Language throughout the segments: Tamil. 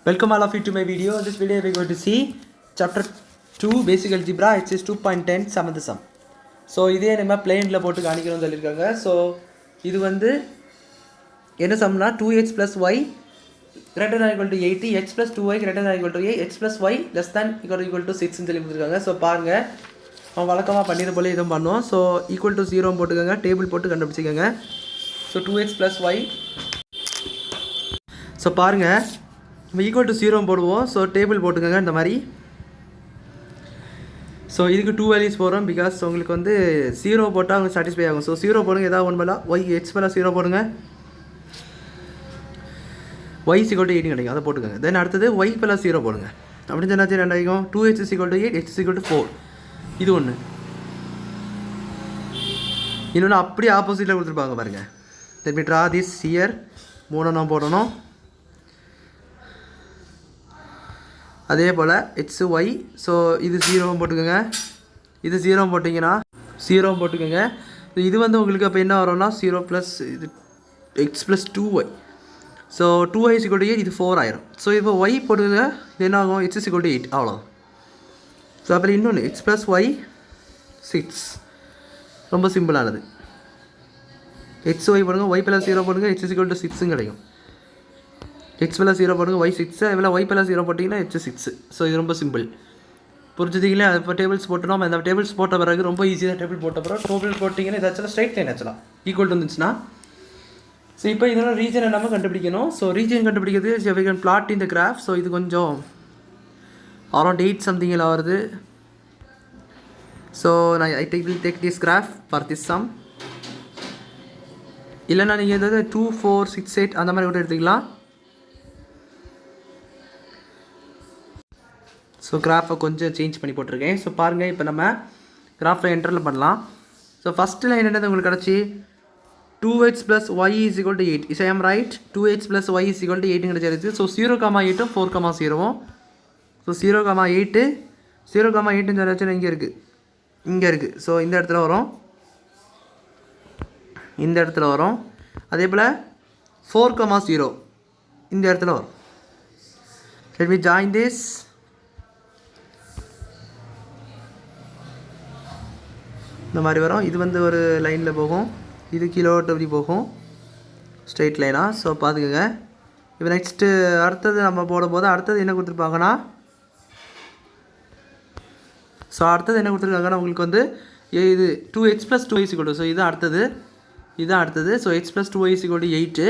Welcome all of you to my video. In this video we are going to see chapter 2 basic algebra exercise 2.10 sum of the sum. So இதே நம்ம plainல போட்டு காணிக்கணும்னு சொல்லிருக்காங்க. So இது வந்து என்ன சம்னா 2x plus y greater than or equal to 80, x plus 2y greater than or equal to 8, x plus y less than or equal to 6 ன்னு சொல்லி கொடுத்திருக்காங்க. So பாருங்க நம்ம வழக்கமா பண்ணிர போல இதுவும் பண்ணுவோம். So equal to 0 போட்டுக்கங்க, டேபிள் போட்டு கண்டுபிடிச்சிக்கங்க. So 2x plus y. So பாருங்க நம்ம ஈக்குவல் டு 0 போடுவோம். ஸோ டேபிள் போட்டுக்கோங்க இந்த மாதிரி. ஸோ இதுக்கு 2 வேல்யூஸ் போடுறோம் பிகாஸ் உங்களுக்கு வந்து 0 போட்டால் அவங்க சாட்டிஸ்ஃபை ஆகும். ஸோ 0 போடுங்க, ஏதாவது ஒன்று மேலே ஒய் எக்ஸ் மேலே 0 போடுங்க, ஒய் = 8 கிடைக்கும், அதை போட்டுக்கோங்க. தென் அடுத்தது ஒய் மேலே 0 போடுங்க அப்படின்னு சொன்னாச்சு ரெண்டு கிடைக்கும். 2h = 8, h = 4. இது ஒன்று. இன்னொன்று அப்படியே ஆப்போசிட்டில் கொடுத்துருப்பாங்க பாருங்கள். Than me draw this here. 3 நாம் போடணும். அதே போல் எக்ஸ் ஒய். ஸோ இது 0 போட்டுக்கோங்க, இது 0 போட்டிங்கன்னா 0 போட்டுக்கோங்க. இது வந்து உங்களுக்கு அப்போ என்ன வரும்னா 0 ப்ளஸ் இது X plus 2y. So 2y = 8, இது 4 ஆயிரும். ஸோ இப்போ ஒய் போட்டுக்கோங்க, இது என்ன ஆகும், x = 8 அவ்வளோ. ஸோ அப்புறம் இன்னொன்று எக்ஸ் ப்ளஸ் ஒய் 6. ரொம்ப சிம்பிளானது. எக்ஸ் ஒய் போடுங்க, ஒய் + 0 போடுங்க, x = 6 கிடைக்கும். எக்ஸ் + 0 போடுங்க, ஒய் 6, இதில் ஒய் + 0 போட்டிங்கன்னா h 6. ஸோ இது ரொம்ப சிம்பிள், புரிஞ்சுதிங்களே. இப்போ டேபிள்ஸ் போட்டோம், அந்த டேபிள்ஸ் போட்ட பிறகு ரொம்ப ஈஸியாக டேபிள் போட்ட பிறகு டேபிள் போட்டிங்கன்னா இதாச்சும் ஸ்ட்ரைட் லைன் ஆச்சலாம் ஈக்குவல் இருந்துச்சுன்னா. ஸோ இப்போ இதெல்லாம் ரீஜன் நம்ம கண்டுபிடிக்கணும். ஸோ ரீஜன் கண்டுபிடிக்கிறது we can plot in the graph. So இது கொஞ்சம் அரௌண்ட் 8 சம்திங்கில் வருது. ஸோ நான் will take this graph for this sum. இல்லைன்னா நீங்கள் எதாவது 2, 4, 6, 8 அந்த மாதிரி கூட எடுத்துக்கலாம். ஸோ கிராஃபை கொஞ்சம் சேஞ்ச் பண்ணி போட்டிருக்கேன். ஸோ பாருங்கள், இப்போ நம்ம கிராஃபை என்டரில் பண்ணலாம். ஸோ ஃபஸ்ட்டு லைன் என்னது உங்களுக்கு கிடச்சி 2h plus y is equal to 8. Is I am right? 2h plus y is equal to 8 கிடச்சிருச்சு. ஸோ 0,8 4,0. ஸோ 0,8 0,8 சொன்னாச்சுன்னா இங்கே இருக்குது. ஸோ இந்த இடத்துல வரும், அதே போல் 4,0 இந்த இடத்துல வரும். Let me join this. இந்த மாதிரி வரும். இது வந்து ஒரு லைனில் போகும், இது கிலோட்டு அப்படி போகும் ஸ்ட்ரெயிட் லைனாக. ஸோ பார்த்துக்கோங்க. இப்போ நெக்ஸ்ட்டு அடுத்தது நம்ம போடும்போது அடுத்தது என்ன கொடுத்துருப்பாங்கன்னா, உங்களுக்கு வந்து இது 2x + 2y = ஸோ இதுதான் அடுத்தது. So x + 2y = 8.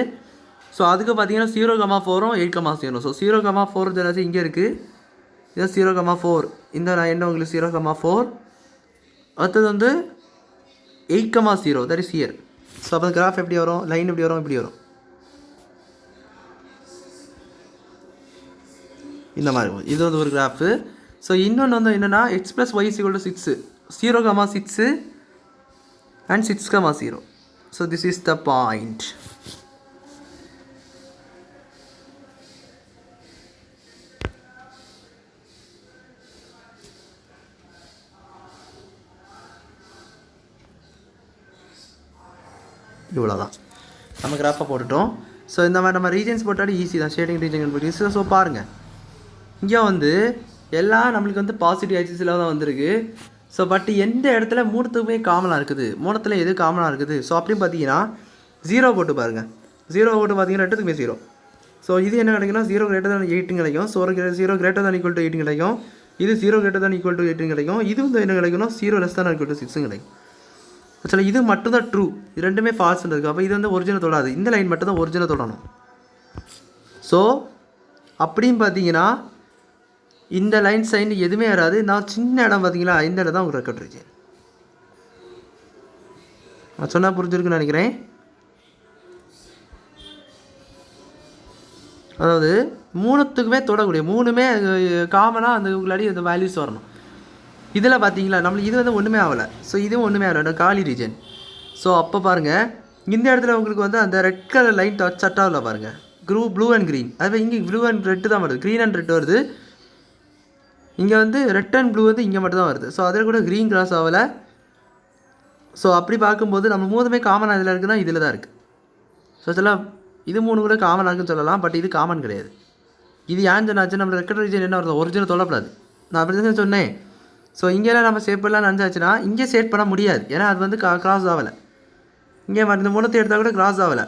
ஸோ அதுக்கு பார்த்தீங்கன்னா 0,4, 8,0. ஸோ 0,4 ஜெராச்சு இங்கே இருக்குது, இதுதான் 0,4. இந்த நான் என்ன உங்களுக்கு 0,4. அடுத்தது வந்து 8,0, தட் இஸ் ஹியர். ஸோ அப்போ கிராஃப் எப்படி வரும், லைன் எப்படி வரும், இப்படி வரும், இந்த மாதிரி வரும். இது வந்து ஒரு கிராஃபு. ஸோ இன்னொன்று வந்து என்னென்னா x + y = 6, 0,6 and 6,0. So this is the point. இவ்வளோதான், நம்ம கிராஃபை போட்டுட்டோம். ஸோ இந்த மாதிரி நம்ம ரீஜன்ஸ் போட்டாலும் ஈஸி தான், ஷேடிங் ரீஜன் கண்டுபிடிச்சி. ஸோ பாருங்கள், இங்கே வந்து எல்லாம் நம்மளுக்கு வந்து பாசிட்டிவ் ஆக்சிஸில் தான் வந்திருக்கு. ஸோ பட் எந்த இடத்துல மூணுத்துக்குமே காமனாக இருக்குது, மூணத்தில் எது காமனாக இருக்குது. ஸோ அப்படின்னு பார்த்தீங்கன்னா 0 போட்டு பாருங்கள். 0 போட்டு பார்த்தீங்கன்னா ரெண்டுத்துக்குமே 0. ஸோ இது என்ன கிடைக்குன்னா 0 > 8 கிடைக்கும். ஸோ 0 > 8 கிடைக்கும். இது 0 > 8 கிடைக்கும். இது வந்து என்ன கிடைக்குன்னா 0 < 6 கிடைக்கும். ஆக்சுவலாக இது மட்டும்தான் ட்ரூ, இது ரெண்டுமே ஃபால்ஸ்ன்னு இருக்குது. அப்போ இது வந்து ஒரிஜினல் தொடாது, இந்த லைன் மட்டும் தான் ஒரிஜினல் தொடணும். ஸோ அப்படின்னு பார்த்தீங்கன்னா இந்த லைன் சைன் எதுவுமே வராது. நான் சின்ன இடம் பார்த்தீங்களா, இந்த இடம் தான் உங்களுக்கு ரெக்கார்ட் இருக்கு. நான் சொன்னால் புரிஞ்சிருக்குன்னு நினைக்கிறேன். அதாவது மூணுத்துக்குமே தொடக்கூடிய, மூணுமே காமனாக அந்த உங்களாடி அந்த வேல்யூஸ் வரணும். இதில் பார்த்தீங்களா நம்மளுக்கு இது வந்து ஒன்றுமே ஆகலை. ஸோ இதுவும் ஒன்றுமே ஆகலை, காலி ரீஜன். ஸோ அப்போ பாருங்கள், இந்த இடத்துல உங்களுக்கு வந்து அந்த ரெட் கலர் லைன் சட்டாவில் பாருங்கள், ப்ளூ அண்ட் க்ரீன். அதுவே இங்கே ப்ளூ அண்ட் ரெட்டு தான் வருது, க்ரீன் அண்ட் ரெட் வருது. இங்கே வந்து ரெட் அண்ட் ப்ளூ வந்து இங்கே மட்டும் தான் வருது. ஸோ அதில் கூட க்ரீன் கிராஸ் ஆகலை. ஸோ அப்படி பார்க்கும்போது நம்ம மூணுமே காமனாக இதில் இருக்குன்னா இதில் தான் இருக்குது. ஸோ இதெல்லாம் இது மூணு கூட காமனாக இருக்குன்னு சொல்லலாம், பட் இது காமன் கிடையாது. இது ஏன் சொன்னாச்சு நம்ம ரெக்கார்ட் ரீஜன் என்ன வருது ஒரிஜினல் சொல்லப்படாது. நான் அப்படி தான் சொன்னேன். ஸோ இங்கெல்லாம் நம்ம சேவ் பண்ணலாம் நினச்சாச்சுன்னா இங்கே சேவ் பண்ண முடியாது. ஏன்னா அது வந்து கிராஸ் ஆகலை. இங்கே இந்த மூலத்தை எடுத்தால் கூட கிராஸ் ஆகலை.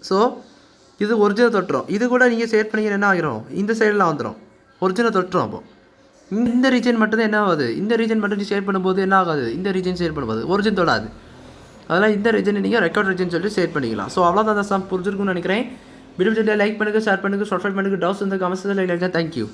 ஸோ இது ஒரிஜினல் தொட்டுரும். இது கூட நீங்கள் சேவ் பண்ணிங்கன்னா என்ன ஆகிரும், இந்த சைடெலாம் வந்துடும், ஒரிஜினல் தொட்டுரும். அப்போ இந்த ரீஜன் மட்டும் தான் என்ன ஆகுது, இந்த ரீஜன் மட்டும் ஷேர் பண்ணும்போது என்ன ஆகாது, இந்த ரீஜன் ஷேர் பண்ணும்போது ஒரிஜின் தொடாது. அதெல்லாம் இந்த ரீஜன் நீங்கள் ரெக்கார்ட் ரீஜன் சொல்லி ஷேர் பண்ணிக்கலாம். ஸோ அவ்வளோதான் சம் புரிஞ்சிருக்குன்னு நினைக்கிறேன். வீடியோ லைக் பண்ணுங்கள், ஷேர் பண்ணுங்கள், சப்ஸ்கிரைப் பண்ணுங்கள். டவுட்ஸ் வந்து கமெண்ட்ஸில் லைக். தேங்க்யூ.